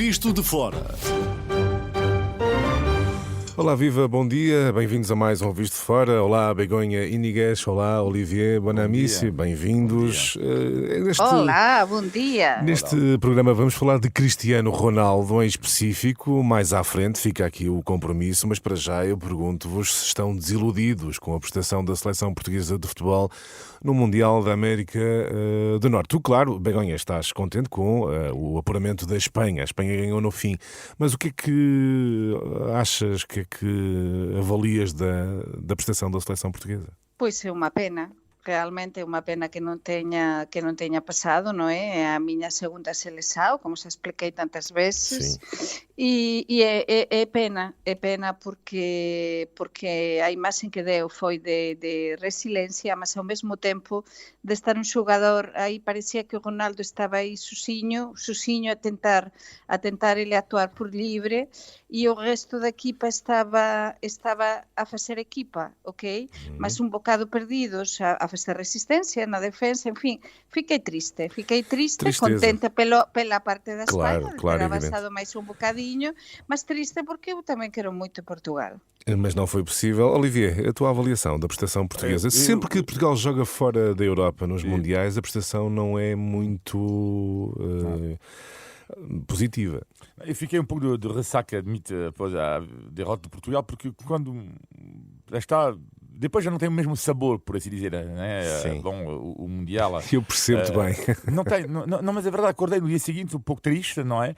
Visto de Fora. Olá, viva, bom dia, bem-vindos a mais um Visto de Fora. Olá, Begonha Iniguez, olá, Olivier Bonamici, bem-vindos. Olá, bom dia. Neste programa vamos falar de Cristiano Ronaldo em específico. Mais à frente fica aqui o compromisso, mas para já eu pergunto-vos se estão desiludidos com a prestação da seleção portuguesa de futebol no Mundial da América do Norte. Tu, claro, Begonha, estás contente com o apuramento da Espanha. A Espanha ganhou no fim. Mas o que é que achas, que avalias da prestação da seleção portuguesa? Pois é uma pena. Realmente é uma pena que não tenha passado, não é? É a minha segunda seleção, como já expliquei tantas vezes. Sim. E é pena porque a imagem que deu foi de resiliência, mas ao mesmo tempo de estar um jogador, aí parecia que o Ronaldo estava aí sozinho a tentar ele atuar por livre, e o resto da equipa estava a fazer equipa, ok? Mas um bocado perdidos a fazer resistência na defensa, enfim, fiquei triste, Tristeza. contente pela parte da Espanha, Claro, ter evidente. avançado mais um bocadinho, mas triste porque eu também quero muito Portugal. Mas não foi possível. Olivier, a tua avaliação da prestação portuguesa? Sempre que Portugal joga fora da Europa nos Mundiais, a prestação não é muito positiva. Eu fiquei um pouco de ressaca, admito, após a derrota de Portugal, porque quando está... Depois já não tem o mesmo sabor, por assim dizer, né? Sim. Bom, o Mundial... Eu percebo-te bem. Não, mas é verdade, acordei no dia seguinte um pouco triste, não é?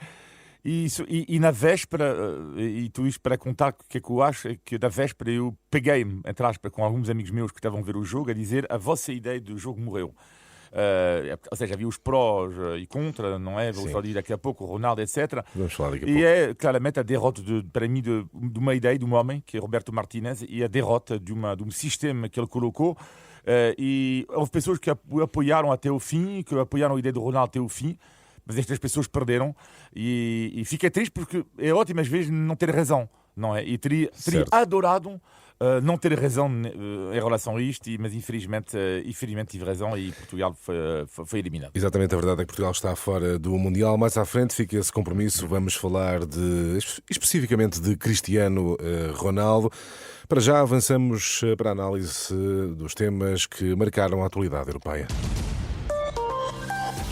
E na véspera, e tu isto para contar o que é que eu acho, é que na véspera eu peguei-me, entre aspas, com alguns amigos meus que estavam a ver o jogo, a dizer: a vossa ideia do jogo morreu. Ou seja, havia os prós e contra, não é? Vou falar daqui a pouco, o Ronaldo, etc. Vamos falar daqui a pouco. E é claramente a derrota, para mim, de uma ideia de um homem, que é Roberto Martínez, e a derrota de um sistema que ele colocou. E houve pessoas que o apoiaram até o fim, que apoiaram a ideia do Ronaldo até o fim, mas estas pessoas perderam, e fiquei triste porque é ótimo às vezes não ter razão, não é? E teria adorado não ter razão em relação a isto, mas infelizmente tive razão e Portugal foi eliminado. Exatamente, a verdade é que Portugal está fora do Mundial. Mais à frente fica esse compromisso. Vamos falar especificamente de Cristiano Ronaldo. Para já avançamos para a análise dos temas que marcaram a atualidade europeia.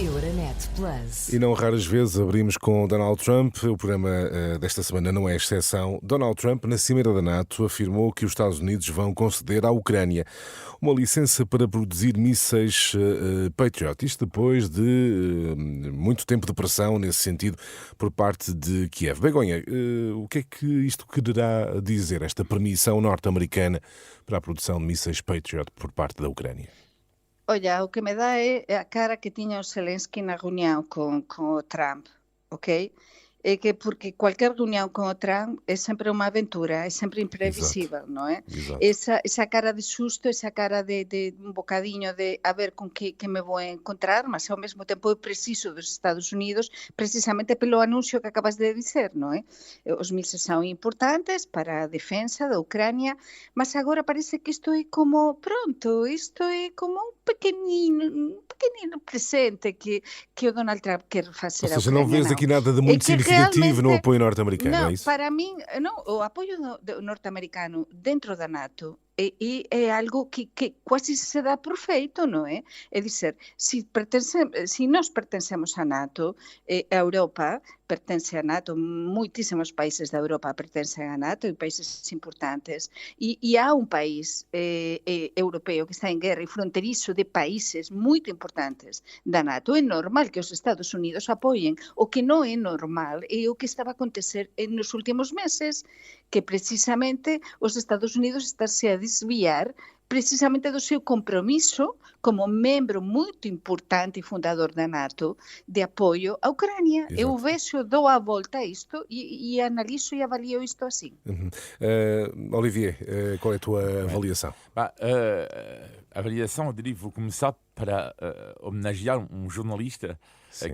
Euronet Plus. E não raras vezes abrimos com Donald Trump. O programa desta semana não é exceção. Donald Trump, na Cimeira da NATO, afirmou que os Estados Unidos vão conceder à Ucrânia uma licença para produzir mísseis Patriot. Isto depois de muito tempo de pressão nesse sentido por parte de Kiev. Begonha, o que é que isto quererá dizer, esta permissão norte-americana para a produção de mísseis Patriot por parte da Ucrânia? Olha, o que me dá é a cara que tiña o Zelensky na reunión con o Trump, ok? É que porque cualquier reunión con o Trump é sempre unha aventura, é sempre imprevisível, non é? Esa cara de susto, esa cara de un bocadiño de a ver con que me vou encontrar, mas ao mesmo tempo é preciso dos Estados Unidos precisamente pelo anuncio que acabas de dizer, non é? Os mísseis son importantes para a defensa da Ucrania, mas agora parece que isto é como, pronto, isto é como un pequenino presente que o Donald Trump quer facer a Ucrania. Ou seja, não vês aqui nada de muito significativo no apoio norte-americano, não, é isso? Para mim, não, o apoio norte-americano dentro da NATO é algo que quase se dá por feito, não é? É dizer, se nós pertencemos à NATO, a Europa pertence à NATO, muitíssimos países da Europa pertencem à NATO e países importantes, e há um país europeu que está em guerra e fronteiriço de países muito importantes da NATO. É normal que os Estados Unidos apoiem. O que não é normal é o que estava a acontecer nos últimos meses, que precisamente os Estados Unidos estão-se a desviar precisamente do seu compromisso como membro muito importante e fundador da NATO de apoio à Ucrânia. Exato. Eu vejo, dou a volta a isto e analiso e avalio isto assim. Olivier, qual é a tua avaliação? A avaliação, eu diria, vou começar para homenagear um jornalista,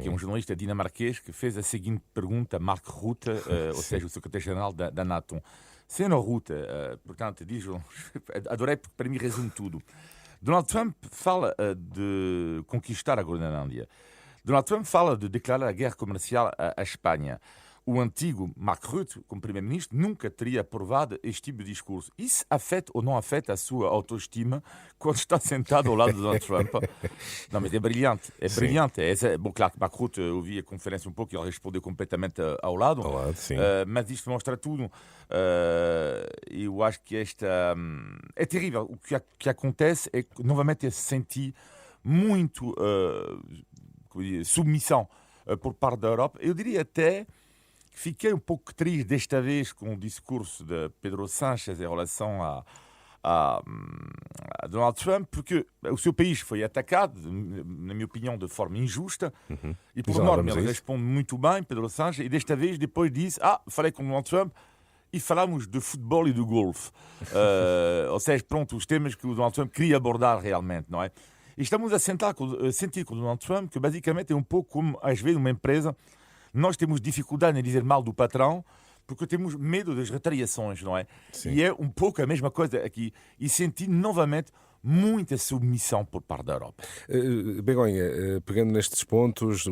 que é um jornalista dinamarquês, que fez a seguinte pergunta a Mark Rutte, ou seja, o secretário-geral da NATO. Senhor Rutte, portanto, diz, adorei porque para mim resume tudo. Donald Trump fala de conquistar a Groenlândia. Donald Trump fala de declarar a guerra comercial à Espanha. o antigo Mark Rutte, como primeiro-ministro, nunca teria aprovado este tipo de discurso. Isso afeta ou não afeta a sua autoestima quando está sentado ao lado de Donald Trump? Não, mas é brilhante. É Sim. brilhante. Bom, claro que Mark Rutte, eu ouvi a conferência um pouco e ele respondeu completamente ao lado. Ao lado, sim. Mas isto mostra tudo. Eu acho que é terrível. O que acontece é que, novamente, se sentir muito submissão por parte da Europa. Eu diria até que fiquei um pouco triste desta vez com o discurso de Pedro Sánchez em relação a Donald Trump, porque o seu país foi atacado, na minha opinião, de forma injusta, e por norma ele responde muito bem, Pedro Sánchez, e desta vez depois disse, falei com Donald Trump, e falamos de futebol e de golfe. Ou seja, pronto, os temas que o Donald Trump queria abordar realmente, não é? E estamos a sentir com o Donald Trump que basicamente é um pouco como, às vezes, uma empresa, nós temos dificuldade em dizer mal do patrão, porque temos medo das retaliações, não é? Sim. E é um pouco a mesma coisa aqui. E senti novamente muita submissão por parte da Europa. Begonha, pegando nestes pontos,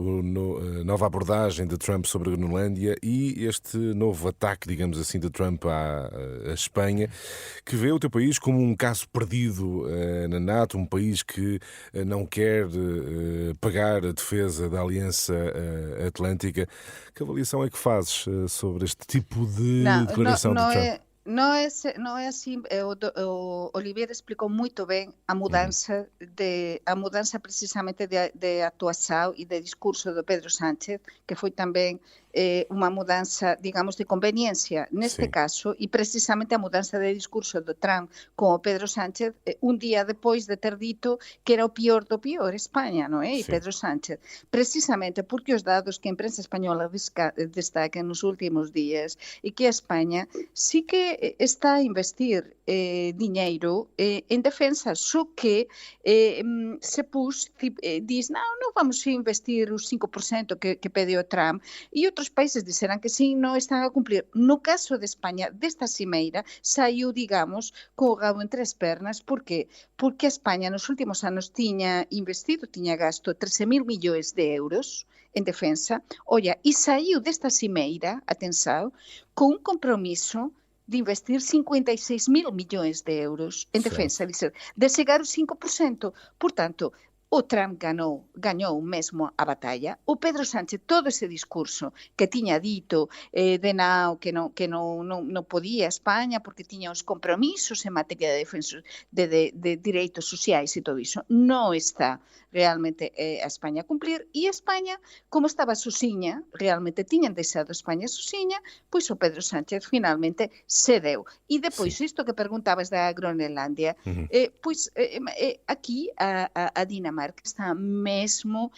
nova abordagem de Trump sobre a Groenlândia e este novo ataque, digamos assim, de Trump à Espanha, que vê o teu país como um caso perdido na NATO, um país que não quer pagar a defesa da Aliança Atlântica. Que avaliação é que fazes sobre este tipo de declaração de Trump? Não é assim. O Olivier explicou muito bem a mudança precisamente de atuação e de discurso do Pedro Sánchez, que foi também uma mudança, digamos, de conveniência neste caso, e precisamente a mudança de discurso do Trump com o Pedro Sánchez um dia depois de ter dito que era o pior do pior, Espanha, não é? E Pedro Sánchez, precisamente porque os dados que a imprensa espanhola destaca nos últimos dias e que a Espanha sí que está a investir dinheiro em defesa, só que se diz, não vamos investir os 5% que pediu Trump, e outros países disseram que sim, não estão a cumprir. No caso de Espanha, desta cimeira, saiu, digamos, com o rabo entre as pernas. Por quê? Porque a Espanha nos últimos anos tinha gasto 13.000 milhões de euros em defesa, e saiu desta cimeira, atenção, com um compromisso de investir 56.000 milhões de euros em defesa, de chegar aos 5%. Portanto, o Trump ganhou mesmo a batalha. O Pedro Sánchez, todo esse discurso que tinha dito que não podia a Espanha porque tinha os compromissos em matéria de defesa de direitos sociais e tudo isso, não está realmente a Espanha a cumprir. E a Espanha, como estava sozinha, realmente tinham deixado a Espanha sozinha, pois o Pedro Sánchez finalmente cedeu. E depois, isto que perguntabas da Groenlândia, aqui a Dinamarca está mesmo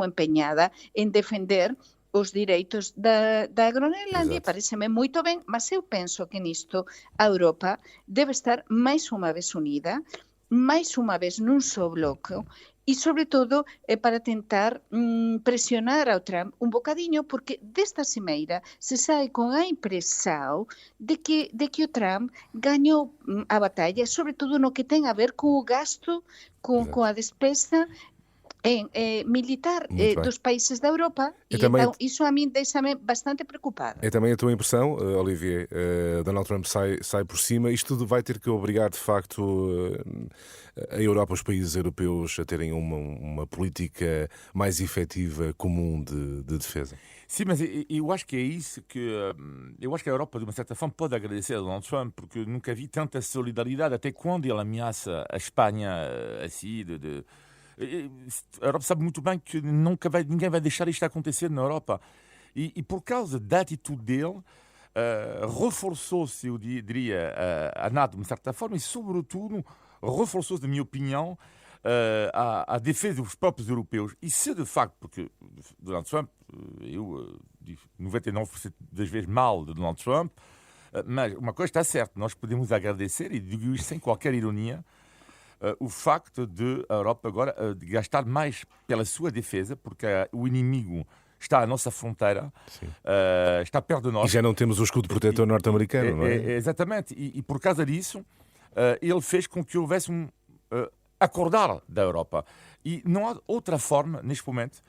empenhada em defender os direitos da Groenlândia. Parece-me muito bem, mas eu penso que nisto a Europa deve estar mais uma vez unida, mais uma vez num só bloco, e, sobretudo, para tentar pressionar ao Trump um bocadinho, porque desta cimeira se sai com a impressão de que o Trump ganhou a batalha, sobretudo no que tem a ver com o gasto, com a despesa militar dos países da Europa. Então, isso a mim deixa-me bastante preocupada. É também a tua impressão, Olivier? Donald Trump sai por cima. Isto tudo vai ter que obrigar, de facto, a Europa, os países europeus, a terem uma política mais efetiva, comum de defesa. Sim, mas eu acho que é isso que... Eu acho que a Europa, de uma certa forma, pode agradecer a Donald Trump, porque eu nunca vi tanta solidariedade, até quando ele ameaça a Espanha, assim, a Europa sabe muito bem que ninguém vai deixar isto acontecer na Europa. E por causa da atitude dele, reforçou-se, eu diria, a NATO, de uma certa forma, e, sobretudo, reforçou-se, na minha opinião, a defesa dos próprios europeus. E se, de facto, porque Donald Trump, eu digo 99% das vezes mal de Donald Trump, mas uma coisa está certa, nós podemos agradecer, e digo isto sem qualquer ironia, o facto de a Europa agora de gastar mais pela sua defesa, porque o inimigo está à nossa fronteira, está perto de nós. E já não temos o escudo protetor norte-americano, não é? Exatamente. E por causa disso, ele fez com que houvesse acordar da Europa. E não há outra forma, neste momento,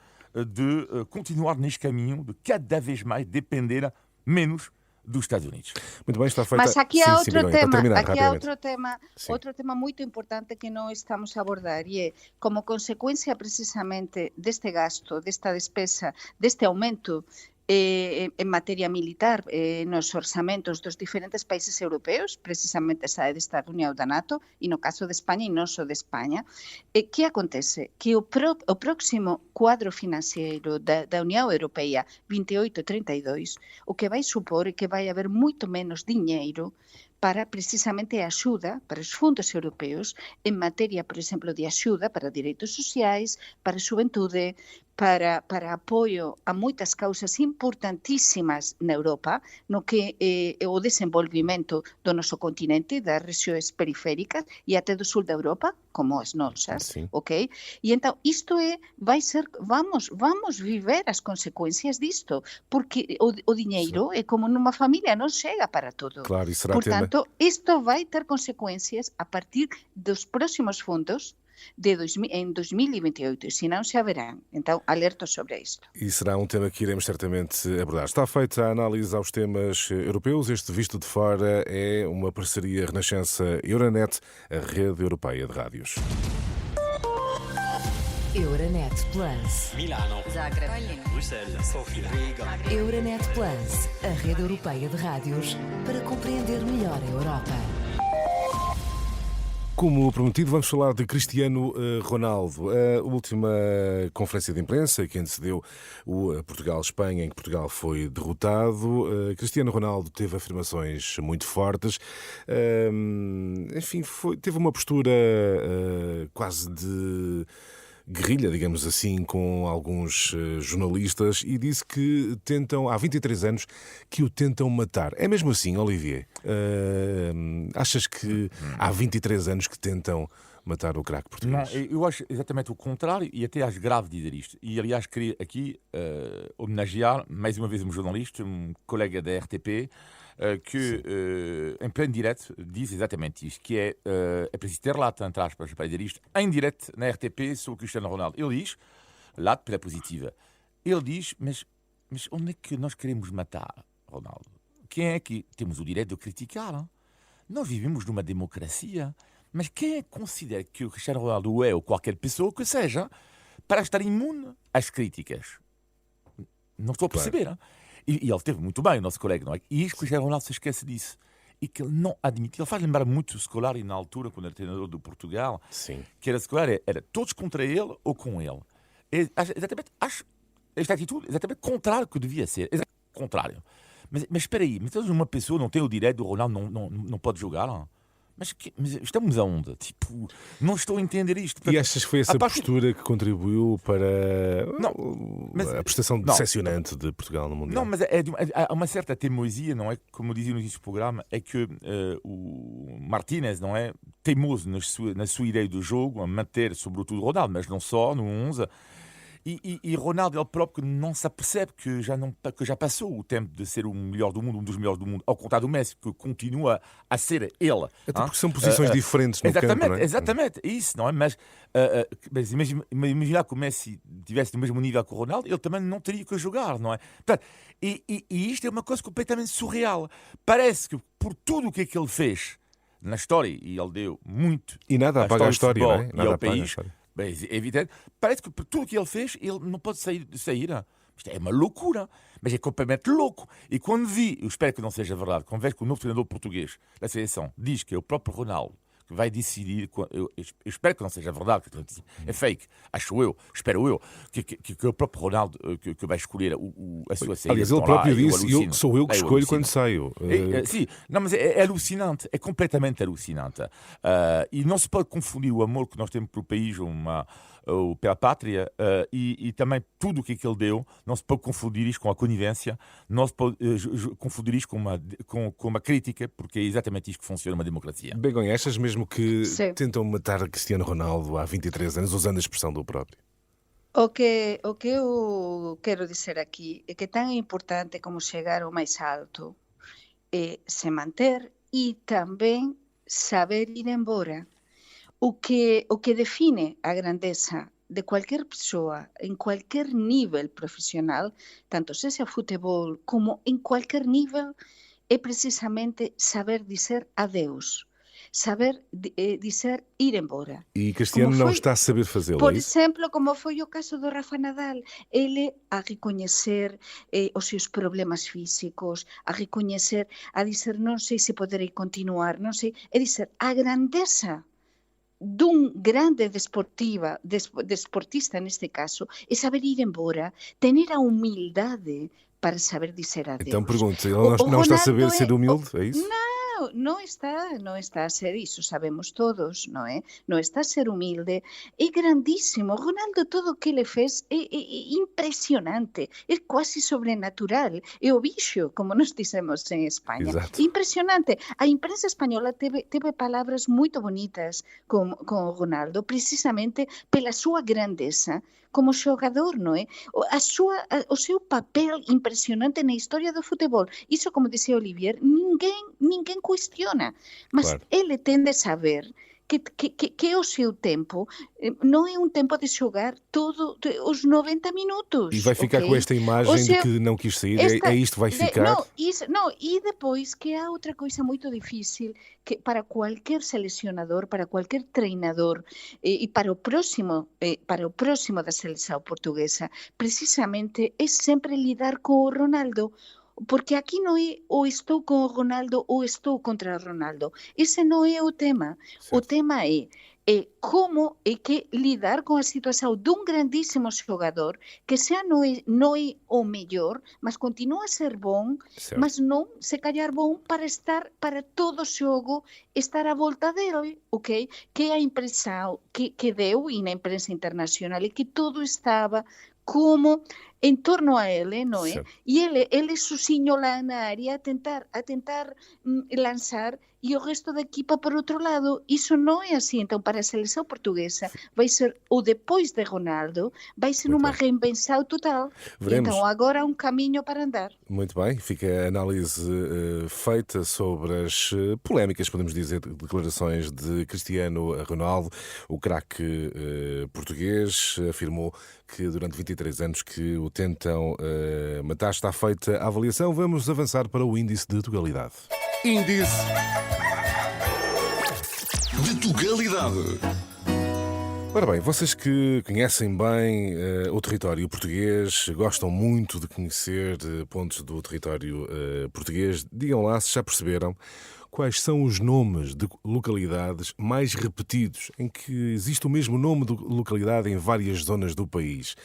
de continuar neste caminho de cada vez mais depender menos dos Estados Unidos. Muito bem, está feita. Mas aqui há outro Begonha, para tema, terminar, aqui há rapidamente. Sim. outro tema muito importante que não estamos a abordar e é como consequência precisamente deste gasto, desta despesa, deste aumento en materia militar nos orzamentos dos diferentes países europeos, precisamente sae desta reunión da NATO, e no caso de España e non só de España, que acontece? Que o próximo cuadro financiero da Unión Europea 28-32, o que vai supor é que vai haber moito menos diñeiro para precisamente a axuda para os fundos europeos en materia, por exemplo, de axuda para direitos sociais, para a xuventude, para apoio a moitas causas importantísimas na Europa, no que é o desenvolvimento do noso continente, das rexións periféricas e até do sul da Europa, como as nosas, ok? E então isto vai ser, vamos viver as consecuencias disto, porque o dinheiro é como numa família, non chega para todo. Claro, e será Portanto, isto vai ter consecuencias a partir dos próximos fundos em 2028, se não se haverão. Então, alerto sobre isto. E será um tema que iremos certamente abordar. Está feita a análise aos temas europeus. Este Visto de Fora é uma parceria Renascença-Euronet, a rede europeia de rádios. Euronet Plus. Milano. Zagreb. Bruxelas. Sofia. Riga. Euronet Plus, a rede europeia de rádios para compreender melhor a Europa. Como prometido, vamos falar de Cristiano Ronaldo. A última conferência de imprensa que antecedeu o Portugal-Espanha, em que Portugal foi derrotado. Cristiano Ronaldo teve afirmações muito fortes. Enfim, teve uma postura quase de guerrilha, digamos assim, com alguns jornalistas e disse que há 23 anos, que o tentam matar. É mesmo assim, Olivier? Achas que há 23 anos que tentam matar o craque português? Não, eu acho exatamente o contrário e até acho grave dizer isto. E, aliás, queria aqui homenagear mais uma vez um jornalista, um colega da RTP, que em pleno direto diz exatamente isto, que é preciso ter lata, entre aspas, para dizer isto, em direto na RTP sobre o Cristiano Ronaldo. Ele diz, lata pela positiva, ele diz, mas onde é que nós queremos matar Ronaldo? Quem é que temos o direito de criticar? Hein? Nós vivemos numa democracia, mas quem é que considera que o Cristiano Ronaldo é ou qualquer pessoa que seja para estar imune às críticas? Não estou a perceber. Claro. E ele teve muito bem, o nosso colega, não é? E isto que o Cristiano Ronaldo se esquece disso. E que ele não admite. Ele faz lembrar muito o Scolari na altura, quando era treinador do Portugal. Sim. Que era Scolari, era todos contra ele ou com ele. Acho esta atitude exatamente contrário que devia ser. Exatamente contrário. Mas espera aí, mas uma pessoa não tem o direito do Ronaldo não pode jogar? Não? Mas estamos aonde? Tipo, não estou a entender isto. E achas que foi essa postura que contribuiu para a prestação decepcionante de Portugal no Mundial? Não, mas há uma certa teimosia, não é? Como eu dizia no início do programa, é que o Martínez, não é? Teimoso na sua ideia do jogo, a manter sobretudo Ronaldo, mas não só, no 11. E Ronaldo, ele próprio, não se apercebe que já passou o tempo de ser o melhor do mundo, um dos melhores do mundo, ao contrário do Messi, que continua a ser ele. Até porque são posições diferentes no campo, não é? Exatamente, é isso, não é? Mas imaginar que o Messi estivesse no mesmo nível que o Ronaldo, ele também não teria que jogar, não é? Portanto, e isto é uma coisa completamente surreal. Parece que por tudo o que é que ele fez na história, e ele deu muito... E nada apaga a história, não é? Nada apaga a história. Bem, é evidente, parece que por tudo que ele fez, ele não pode sair. Isto é uma loucura, mas é completamente louco. E quando eu espero que não seja verdade, quando vejo que o novo treinador português da seleção diz que é o próprio Ronaldo que vai decidir, eu espero que não seja verdade, que é fake, acho eu, espero eu, que é o próprio Ronaldo que vai escolher a sua saída. Aliás, ele próprio disse, sou eu que escolho quando saio. Sim, não, mas é alucinante, é completamente alucinante. E não se pode confundir o amor que nós temos pelo país, pela pátria, e também tudo o que ele deu, não se pode confundir isto com a conivência, não se pode confundir isto com uma crítica, porque é exatamente isto que funciona uma democracia. Begonha, achas mesmo que tentam matar Cristiano Ronaldo há 23 anos, usando a expressão do próprio? O que eu quero dizer aqui é que tão importante como chegar ao mais alto é se manter e também saber ir embora. O que define a grandeza de qualquer pessoa, em qualquer nível profissional, tanto seja futebol como em qualquer nível, é precisamente saber dizer adeus, saber dizer ir embora. E Cristiano Como não foi, está a saber fazê-lo, por é isso? exemplo, como foi o caso do Rafa Nadal, ele a recoñecer os seus problemas físicos, a recoñecer, a dizer non sei se poderei continuar, non sei, é dizer, a grandeza dun grande desportista neste caso é saber ir embora, tener a humildade para saber dizer Então adeus. pergunto, ele O não está a saber Ronaldo ser humilde, é isso? não está a ser isso, sabemos todos, não é? Não está a ser humilde, é grandíssimo. Ronaldo, todo o que ele fez é impressionante, é quase sobrenatural, é o bicho, como nós dizemos em Espanha. Exato. Impressionante. A imprensa espanhola teve palavras muito bonitas com o Ronaldo, precisamente pela sua grandeza como xogador, non é? O seu papel impresionante na historia do futebol. Iso, como dicía Olivier, ninguén cuestiona. Mas Claro. ele ten de saber que o seu tempo non é un tempo de xogar os 90 minutos. E vai ficar ok? com esta imagem O seu- de que não quis sair, esta- é isto que vai ficar. E depois que há outra coisa muito difícil que para qualquer selecionador, para qualquer treinador e para o próximo da seleção portuguesa, precisamente é sempre lidar com o Ronaldo. Porque aqui não é ou estou com o Ronaldo ou estou contra o Ronaldo. Esse não é o tema. O Certo. tema é como é que lidar com a situação de um grandíssimo jogador que xa non é o mellor, mas continua a ser bom, Certo. mas non se calhar bom para todo o xogo estar à volta dele, ok? Que é a impressão que deu e na imprensa internacional e que todo estaba como em torno a ele, não é? Certo. E ele sozinho lá na área a tentar lançar e o resto da equipa por outro lado. Isso não é assim. Então, para a seleção portuguesa, vai ser o depois de Ronaldo, vai ser Muito uma bem. reinvenção total. Veremos. Então, agora há um caminho para andar. Muito bem, fica a análise feita sobre as polémicas, podemos dizer, declarações de Cristiano Ronaldo, o craque português, afirmou que durante 23 anos que o tentam matar. Está feita a avaliação. Vamos avançar para o índice de Tugalidade. Índice de Tugalidade. Ora bem, vocês que conhecem bem o território português, gostam muito de conhecer pontos do território português, digam lá se já perceberam quais são os nomes de localidades mais repetidos, em que existe o mesmo nome de localidade em várias zonas do país.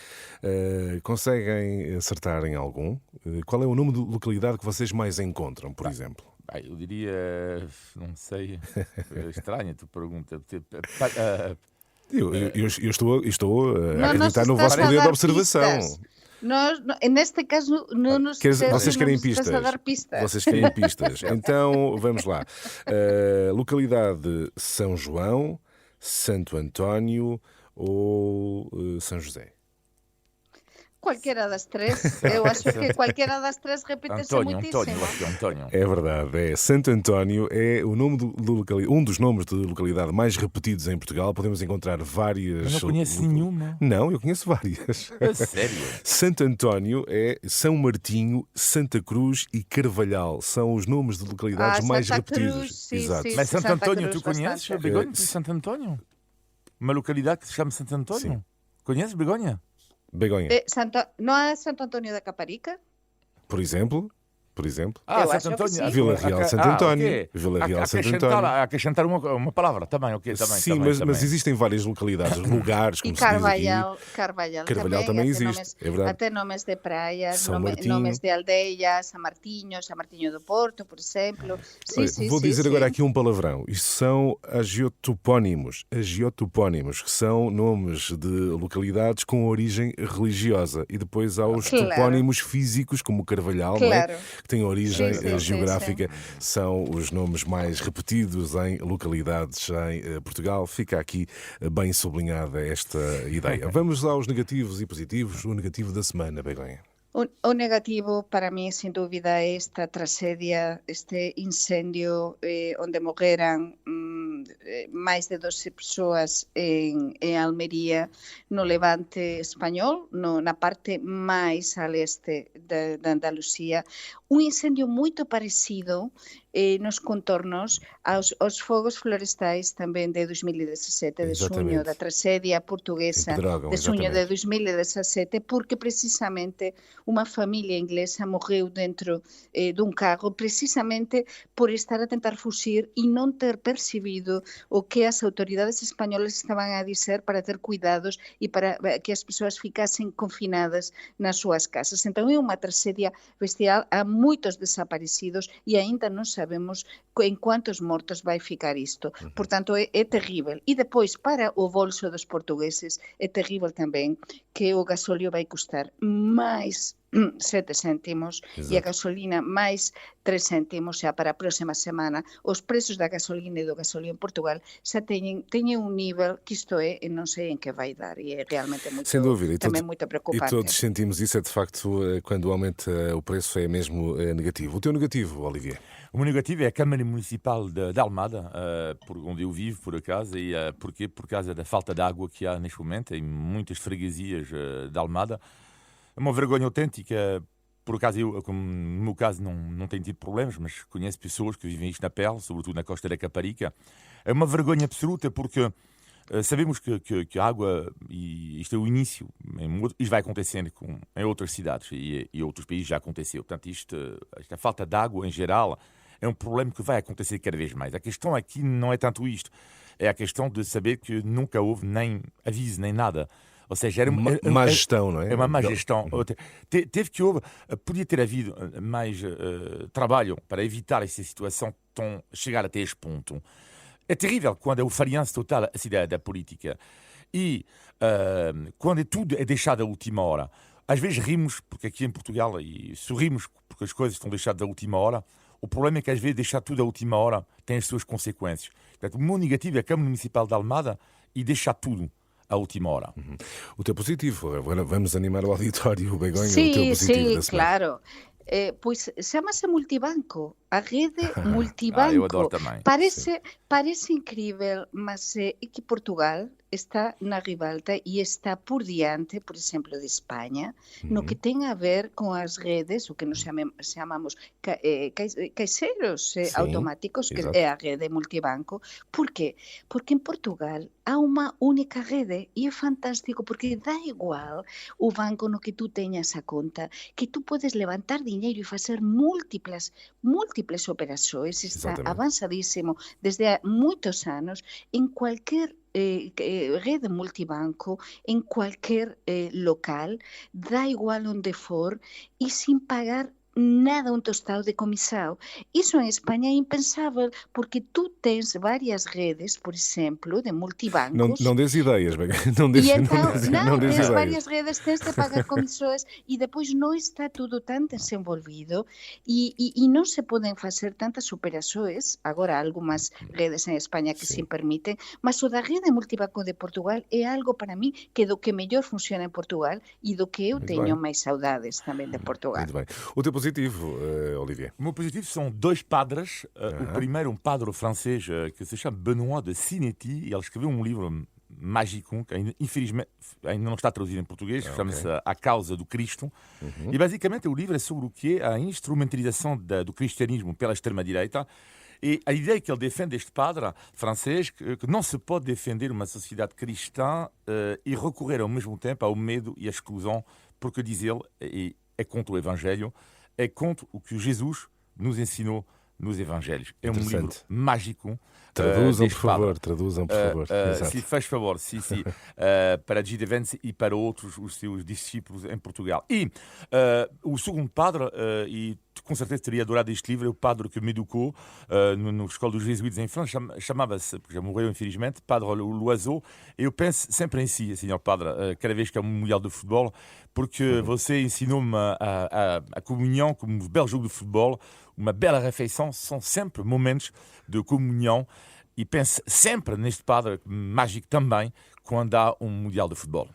Conseguem acertar em algum? Qual é o nome de localidade que vocês mais encontram, por exemplo? Eu diria, não sei, é estranha a tua pergunta. Eu estou a Não, acreditar no estás vosso a poder de dar observação. pistas. Neste caso, não nos Vocês querem pistas? Estás a dar pistas. Vocês querem pistas. Então, vamos lá. Localidade São João, Santo António ou São José? Qualquera das três. Eu acho que qualquera das três repite-se muitíssimo. António. É verdade, Santo António é o nome um dos nomes de localidade mais repetidos em Portugal. Podemos encontrar várias. Eu não conheço nenhuma. Não, eu conheço várias. É sério? Santo António é São Martinho, Santa Cruz e Carvalhal. São os nomes de localidades mais Santa repetidos. Cruz, sim, Exato. sim. Mas Santo Santa António, Cruz, tu conheces, bastante. Begonha? Sim. Santo António? Uma localidade que se chama Santo António? Sim. Conheces, Begonha? Begonha, Não há Santo António da Caparica? por exemplo. Eu Santo acho que António. sim. Vila Real Santo António. ok. Vila Real Santo Acrescentar- António. Acrescentar uma palavra também, ok? Também, Sim, também, mas também. existem várias localidades, lugares, E como se diz aqui. Carvalhal também até existe, nomes, é verdade. até nomes de praias, São Martinho. nomes de aldeias, São Martinho do Porto, por exemplo. Sim, Olha, sim, vou sim, dizer sim. agora aqui um palavrão. Isto são agiotopónimos, que são nomes de localidades com origem religiosa. E depois há os Claro. topónimos físicos, como Carvalhal, não é? Claro. Que têm origem Sim, sim, geográfica. São os nomes mais repetidos em localidades em Portugal. Fica aqui bem sublinhada esta ideia. Vamos aos negativos e positivos. O negativo da semana, Begonha. O negativo para mí, sin dúvida, é esta tragedia, este incendio onde morreran máis de 12 persoas en Almería, no levante español, na parte máis a leste de Andalucía, un incendio moito parecido nos contornos aos fogos florestais tamén de 2017, de suño, da tragedia portuguesa de suño de 2017, porque precisamente unha familia inglesa morreu dentro dun carro precisamente por estar a tentar fuxir e non ter percibido o que as autoridades españolas estaban a dizer para ter cuidados e para que as persoas ficasen confinadas nas súas casas. Entón é unha tragedia bestial, há moitos desaparecidos e aínda non sabemos en cuántos mortos vai ficar isto. Portanto, é terrível. E depois, para o bolso dos portugueses, é terrível tamén que o gasóleo vai custar máis 7 céntimos e a gasolina máis 3 céntimos xa para a próxima semana. Os prezos da gasolina e do gasóleo en Portugal xa teñen un nivel que isto é, e non sei en que vai dar, e é realmente muito, sem dúvida, também muito preocupante. E todos sentimos isso, é de facto, quando aumenta o preço é mesmo negativo. O teu negativo, Olivier? O meu negativo é a Câmara Municipal de Almada, onde eu vivo, por acaso, e porquê? Por causa da falta de água que há neste momento em muitas freguesias de Almada. É uma vergonha autêntica. Por acaso, eu, como no meu caso, não tenho tido problemas, mas conheço pessoas que vivem isto na pele, sobretudo na costa da Caparica. É uma vergonha absoluta porque sabemos que a água, e isto é o início, isto vai acontecendo em outras cidades e outros países já aconteceu. Portanto, esta falta de água, em geral, é um problema que vai acontecer cada vez mais. A questão aqui não é tanto isto, é a questão de saber que nunca houve nem aviso, nem nada. Ou seja, era uma má gestão, não é? É uma má gestão. Teve que houve, podia ter havido mais trabalho para evitar essa situação chegar até este ponto. É terrível quando é o falhanço total a cidade da política. E quando tudo é deixado à última hora. Às vezes rimos, porque aqui em Portugal, e sorrimos porque as coisas estão deixadas à última hora. O problema é que às vezes deixar tudo à última hora tem as suas consequências. Portanto, o meu negativo é a Câmara Municipal de Almada e deixar tudo à última hora. O teu positivo, agora vamos animar o auditório, o Begonha, o teu positivo da semana. Claro. Pois chama-se multibanco, a rede multibanco. Eu adoro também. Parece incrível, mas é que Portugal está na ribalta e está por diante, por exemplo, de Espanha, no que tem a ver com as redes, o que nós chamamos caixeiros automáticos, que é a rede multibanco. Por quê? Porque em Portugal há uma única rede e é fantástico, porque dá igual o banco no que tu tenhas a conta, que tu podes levantar dinheiro e fazer múltiplas operações. Está avançadíssimo desde há muitos anos em qualquer rede multibanco, em qualquer local, dá igual onde for e sem pagar nada, um tostado de comissão. Isso em Espanha é impensável, porque tu tens várias redes, por exemplo, de multibancos. Não des ideias, não tens várias redes, tens de pagar comissões e depois não está tudo tão desenvolvido e não se podem fazer tantas operações. Agora, algumas redes em Espanha que se permitem, mas o da rede multibanco de Portugal é algo para mim que do que melhor funciona em Portugal e do que eu tenho mais saudades também de Portugal. Muito bem. O teu positivo, Olivier? O meu positivo são dois padres. O primeiro é um padre francês que se chama Benoît de Sinetti, e ele escreveu um livro mágico que infelizmente ainda não está traduzido em português, chama-se A Causa do Cristo. E basicamente o livro é sobre o que é a instrumentalização do cristianismo pela extrema-direita. E a ideia que ele defende, este padre francês, que não se pode defender uma sociedade cristã e recorrer ao mesmo tempo ao medo e à exclusão, porque, diz ele, é contra o Evangelho, é contra o que Jesus nos ensinou nos Evangelhos. É um livro mágico. Traduzam, por favor. Se faz favor, para G. de Vence e para outros, os seus discípulos em Portugal. E o segundo padre, e com certeza teria adorado este livro, é o padre que me educou na escola dos jesuítas em França, chamava-se, porque já morreu infelizmente, Padre Loiseau. E eu penso sempre em si, senhor padre, cada vez que há um mundial de futebol, porque você ensinou-me a comunhão como um belo jogo de futebol, uma bela refeição, são sempre momentos de comunhão, e penso sempre neste padre mágico também quando há um mundial de futebol.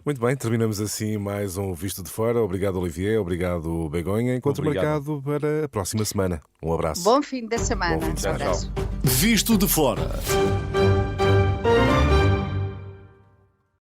Muito bem, terminamos assim mais um Visto de Fora. Obrigado, Olivier, obrigado, Begonha. Encontro marcado para a próxima semana. Um abraço. Bom fim de semana. Bom fim de semana. Um abraço. Visto de Fora.